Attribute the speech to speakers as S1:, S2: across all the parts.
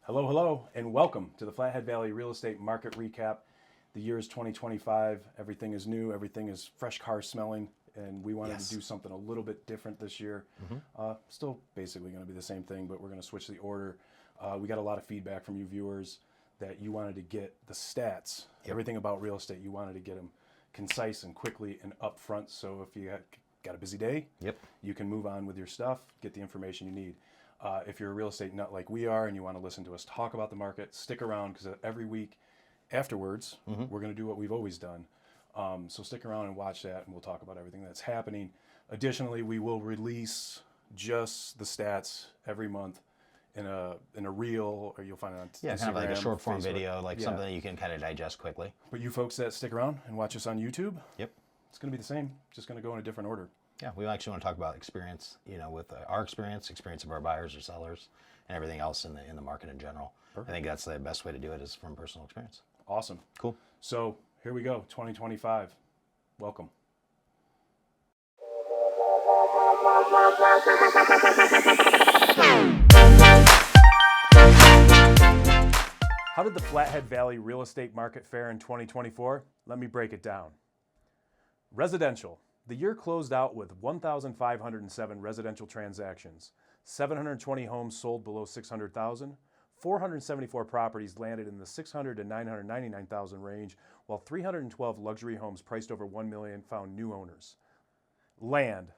S1: Hello, hello, and welcome to the Flathead Valley Real Estate Market Recap. The year is 2025. Everything is new. Everything is fresh car smelling, and we wanted to do something a little bit different this year. Still basically going to be the same thing, but we're going to switch the order. We got a lot of feedback from you viewers that you wanted to get the stats, everything about real estate. You wanted to get them concise and quickly and upfront. So if you got a busy day, you can move on with your stuff, get the information you need. If you're a real estate nut like we are and you want to listen to us talk about the market, stick around because every week afterwards, we're going to do what we've always done. So stick around and watch that, and we'll talk about everything that's happening. Additionally, we will release just the stats every month in a reel, or you'll find it on Instagram,
S2: kind of like a short form
S1: Facebook.
S2: video, like something that you can kind of digest quickly.
S1: But you folks that stick around and watch us on YouTube,
S2: it's
S1: going to be the same, just going to go in a different order.
S2: Yeah, we actually want to talk about experience, with our experience of our buyers or sellers, and everything else in the market in general. Perfect. I think that's the best way to do it is from personal experience.
S1: Awesome.
S2: Cool.
S1: So here we go, 2025. Welcome. How did the Flathead Valley real estate market fare in 2024? Let me break it down. Residential. The year closed out with 1,507 residential transactions, 720 homes sold below 600,000, 474 properties landed in the 600 to 999,000 range, while 312 luxury homes priced over $1 million found new owners. Land.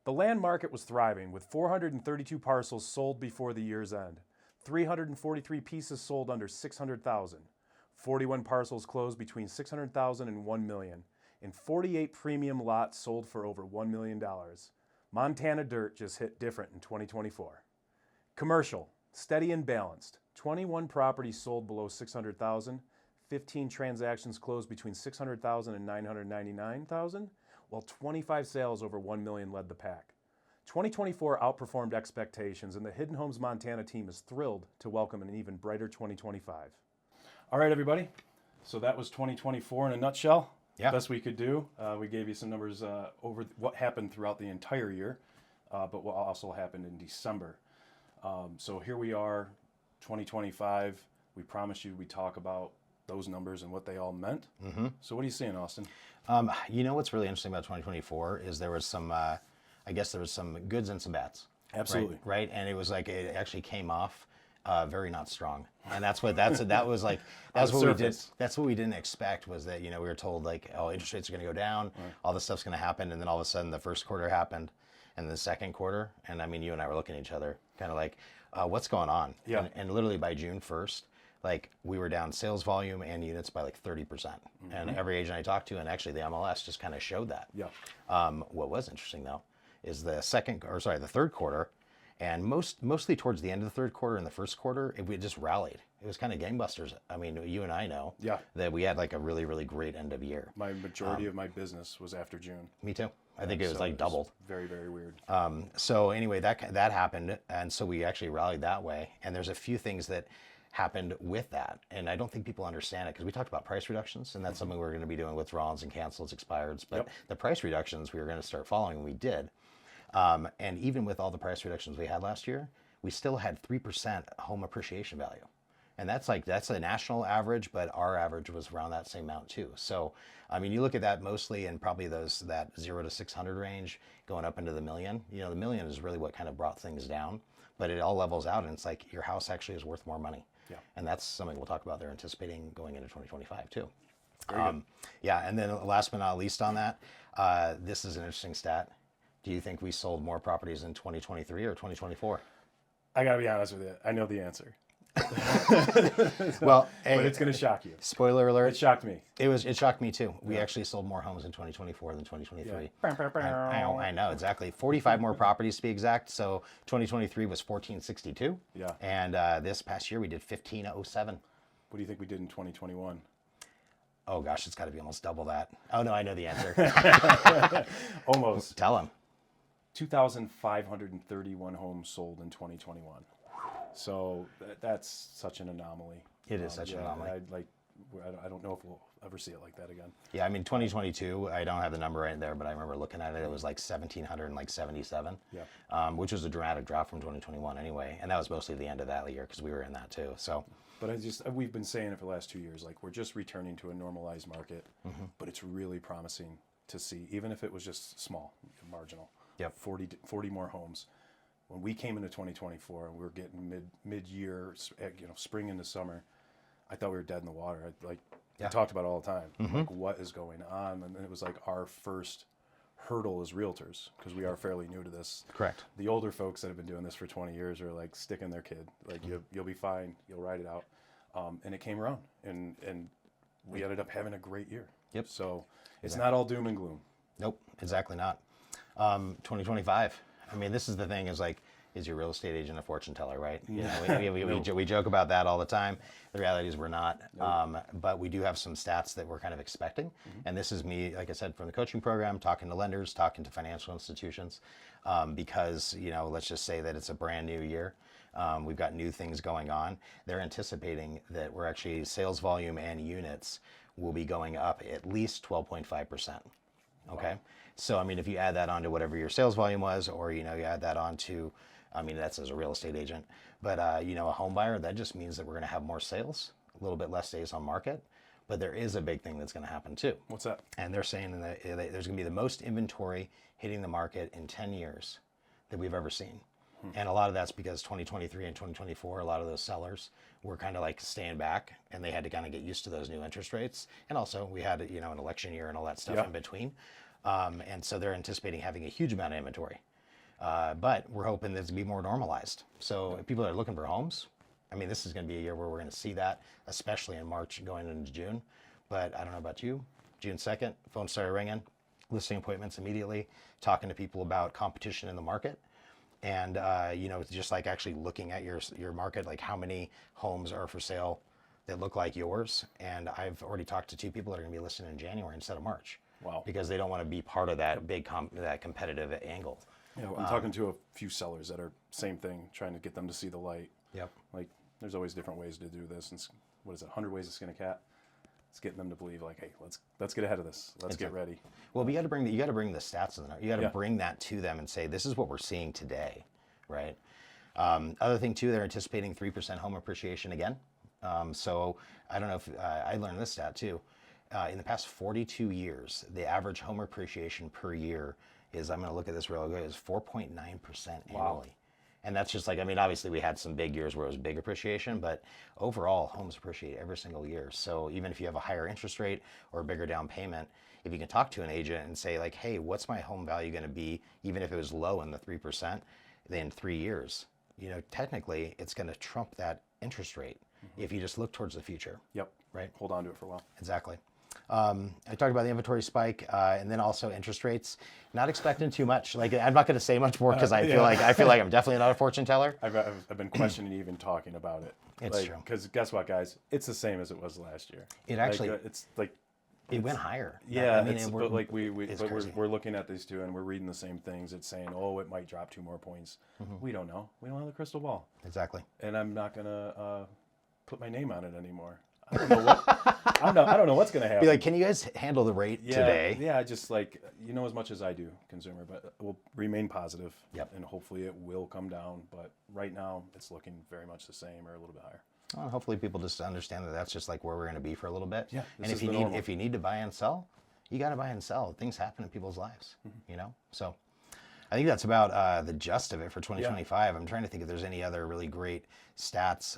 S1: The land market was thriving, with 432 parcels sold before the year's end, 343 pieces sold under 600,000, 41 parcels closed between 600,000 and 1 million. And 48 premium lots sold for over $1 million. Montana dirt just hit different in 2024. Commercial, steady and balanced. 21 properties sold below 600,000, 15 transactions closed between 600,000 and 999,000, while 25 sales over 1 million led the pack. 2024 outperformed expectations, and the Hidden Homes Montana team is thrilled to welcome an even brighter 2025. All right, everybody. So that was 2024 in a nutshell. Best we could do. We gave you some numbers over what happened throughout the entire year, but what also happened in December. So here we are, 2025. We promised you we'd talk about those numbers and what they all meant. So what are you seeing, Austin?
S2: What's really interesting about 2024 is there was some, there was some goods and some bads.
S1: Absolutely.
S2: Right? And it was like it actually came off very not strong, and that's what we did. That's what we didn't expect was that we were told interest rates are going to go down, all this stuff's going to happen, and then all of a sudden the first quarter happened, and the second quarter, and I mean you and I were looking at each other kind of like, what's going on?
S1: Yeah.
S2: And literally by June 1st, we were down sales volume and units by 30%, and every agent I talked to, and actually the MLS just kind of showed that.
S1: Yeah.
S2: What was interesting though is the third quarter. And mostly towards the end of the third quarter and the first quarter, we just rallied. It was kind of gangbusters. I mean, you and I know that we had a really, really great end of year.
S1: My majority of my business was after June.
S2: Me too. I think it was doubled.
S1: Very, very weird.
S2: So anyway, that happened, and so we actually rallied that way. And there's a few things that happened with that, and I don't think people understand it because we talked about price reductions, and that's something we're going to be doing withdrawals and cancels, expireds. But the price reductions we were going to start following, and we did. And even with all the price reductions we had last year, we still had 3% home appreciation value. And that's a national average, but our average was around that same amount too. So, I mean, you look at that mostly in probably that 0 to 600 range going up into the million. The million is really what kind of brought things down, but it all levels out, and it's like your house actually is worth more money. Yeah. And that's something we'll talk about. They're anticipating going into 2025 too. And then last but not least on that, this is an interesting stat. Do you think we sold more properties in 2023 or 2024?
S1: I got to be honest with you. I know the answer.
S2: Well,
S1: but it's going to shock you.
S2: Spoiler alert.
S1: It shocked me.
S2: It shocked me too. We actually sold more homes in 2024 than 2023. Yeah. I know, exactly. 45 more properties to be exact. So 2023 was 1462.
S1: Yeah.
S2: And this past year we did 1507.
S1: What do you think we did in 2021?
S2: Oh gosh, it's got to be almost double that. Oh no, I know the answer.
S1: Almost.
S2: Tell him.
S1: 2,531 homes sold in 2021. So that's such an anomaly.
S2: It is such an anomaly.
S1: I don't know if we'll ever see it like that again.
S2: Yeah, I mean, 2022, I don't have the number right there, but I remember looking at it. It was like 1,777,
S1: Yeah.
S2: which was a dramatic drop from 2021 anyway. And that was mostly the end of that year because we were in that too. So,
S1: But we've been saying it for the last 2 years, like we're just returning to a normalized market, but it's really promising to see, even if it was just small, marginal.
S2: Yep.
S1: 40 more homes. When we came into 2024 and we were getting mid-year, spring into summer, I thought we were dead in the water. I talked about it all the time. Like, what is going on? And it was like our first hurdle as realtors, because we are fairly new to this.
S2: correct.
S1: The older folks that have been doing this for 20 years are like sticking their kid. Like, you'll be fine. You'll ride it out. And it came around, and we ended up having a great year.
S2: Yep.
S1: So it's not all doom and gloom.
S2: Nope, exactly not. 2025. I mean, this is the thing, is your real estate agent a fortune teller, right? You know, we joke about that all the time. The reality is we're not. But we do have some stats that we're kind of expecting. And this is me, like I said, from the coaching program, talking to lenders, talking to financial institutions, because, let's just say that it's a brand new year. We've got new things going on. They're anticipating that we're actually sales volume and units will be going up at least 12.5%. Okay. Wow. So, I mean, if you add that on to whatever your sales volume was, or, you add that on to, that's as a real estate agent, but, a home buyer, that just means that we're going to have more sales, a little bit less days on market. But there is a big thing that's going to happen too.
S1: What's that?
S2: And they're saying that there's going to be the most inventory hitting the market in 10 years that we've ever seen. And a lot of that's because 2023 and 2024, a lot of those sellers were kind of like staying back, and they had to kind of get used to those new interest rates. And also we had, an election year and all that stuff in between. And so they're anticipating having a huge amount of inventory. But we're hoping that it's going to be more normalized. So if people are looking for homes, this is going to be a year where we're going to see that, especially in March going into June. But I don't know about you. June 2nd, phone started ringing, listing appointments immediately, talking to people about competition in the market. And, just like actually looking at your market, like how many homes are for sale that look like yours. And I've already talked to 2 people that are going to be listing in January instead of March.
S1: Wow.
S2: Because they don't want to be part of that big that competitive angle.
S1: Yeah, I'm talking to a few sellers that are same thing, trying to get them to see the light.
S2: Yep.
S1: Like, there's always different ways to do this. And what is it, 100 ways to skin a cat? It's getting them to believe, like, hey, let's get ahead of this. Let's get ready.
S2: Well, you got to bring the stats in there. You got to bring that to them and say, this is what we're seeing today, right? Other thing too, they're anticipating 3% home appreciation again. So I don't know if I learned this stat too. In the past 42 years, the average home appreciation per year is, I'm going to look at this real good, is 4.9% annually.
S1: Wow.
S2: And that's just like, obviously we had some big years where it was big appreciation, but overall homes appreciate every single year. So even if you have a higher interest rate or a bigger down payment, if you can talk to an agent and say like, hey, what's my home value going to be, even if it was low in the 3%, in 3 years, technically it's going to trump that interest rate if you just look towards the future.
S1: Yep.
S2: Right.
S1: Hold on to it for a while.
S2: Exactly. I talked about the inventory spike, and then also interest rates. Not expecting too much. Like, I'm not going to say much more because I feel like I'm definitely not a fortune teller.
S1: I've been questioning even talking about it.
S2: It's true.
S1: Because guess what, guys? It's the same as it was last year.
S2: It actually,
S1: it's like
S2: it went higher.
S1: Yeah, we're looking at these two and we're reading the same things. It's saying, oh, it might drop 2 more points. We don't know. We don't have the crystal ball.
S2: Exactly.
S1: And I'm not gonna put my name on it anymore. I don't know what. I don't know what's gonna happen.
S2: Be like, can you guys handle the rate today?
S1: Yeah, just like as much as I do, consumer, but we'll remain positive.
S2: Yep.
S1: And hopefully it will come down. But right now, it's looking very much the same or a little bit higher.
S2: Well, hopefully people just understand that that's just like where we're going to be for a little bit.
S1: Yeah.
S2: And if you need to buy and sell, you got to buy and sell. Things happen in people's lives, So I think that's about the gist of it for 2025. Yeah. I'm trying to think if there's any other really great stats.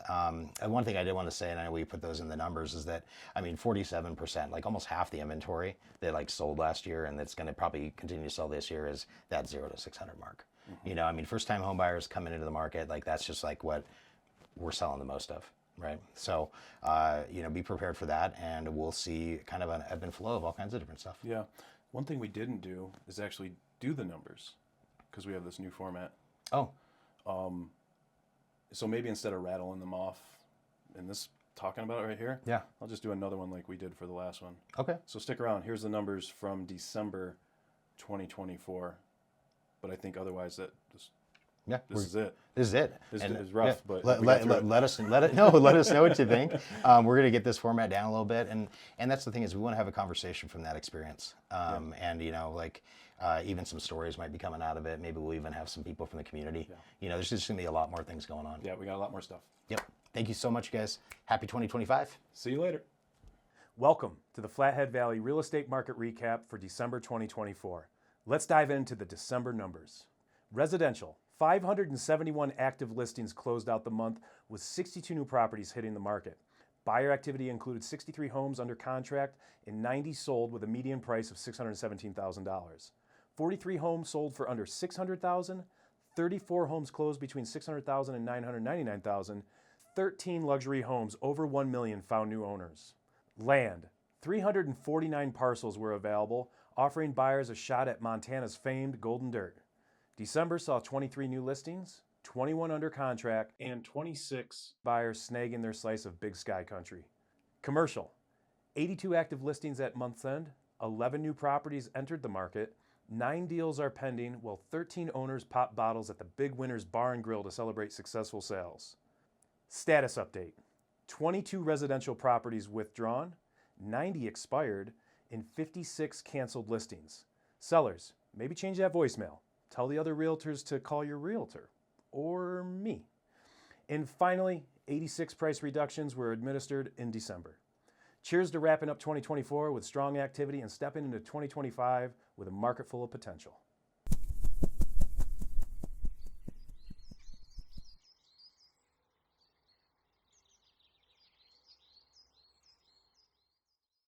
S2: And one thing I did want to say, and I know we put those in the numbers, is that 47%, like almost half the inventory that like sold last year and that's going to probably continue to sell this year is that 0 to 600 mark. First time home buyers coming into the market, like that's just like what we're selling the most of. Right. So, be prepared for that, and we'll see kind of an ebb and flow of all kinds of different stuff.
S1: Yeah. One thing we didn't do is actually do the numbers because we have this new format.
S2: Oh.
S1: So maybe instead of rattling them off in this talking about it right here, I'll just do another one like we did for the last one.
S2: Okay.
S1: So stick around. Here's the numbers from December 2024. But I think otherwise that just
S2: Yeah,
S1: This is it.
S2: This is it.
S1: This
S2: And,
S1: is rough,
S2: yeah,
S1: but we got through it.
S2: let us know what you think. We're gonna get this format down a little bit, and that's the thing is we want to have a conversation from that experience. And even some stories might be coming out of it. Maybe we'll even have some people from the community. There's just gonna be a lot more things going on.
S1: Yeah, we got a lot more stuff.
S2: Yep. Thank you so much, guys. Happy 2025.
S1: See you later. Welcome to the Flathead Valley Real Estate Market Recap for December 2024. Let's dive into the December numbers. Residential, 571 active listings closed out the month with 62 new properties hitting the market. Buyer activity included 63 homes under contract and 90 sold with a median price of $617,000. 43 homes sold for under $600,000, 34 homes closed between $600,000 and $999,000, 13 luxury homes over $1 million found new owners. Land, 349 parcels were available, offering buyers a shot at Montana's famed golden dirt. December saw 23 new listings, 21 under contract, and 26 buyers snagging their slice of Big Sky country. Commercial, 82 active listings at month's end, 11 new properties entered the market, 9 deals are pending, while 13 owners pop bottles at the Big Winners Bar and Grill to celebrate successful sales. Status update, 22 residential properties withdrawn, 90 expired, and 56 canceled listings. Sellers, maybe change that voicemail. Tell the other realtors to call your realtor, or me. And finally, 86 price reductions were administered in December. Cheers to wrapping up 2024 with strong activity and stepping into 2025 with a market full of potential.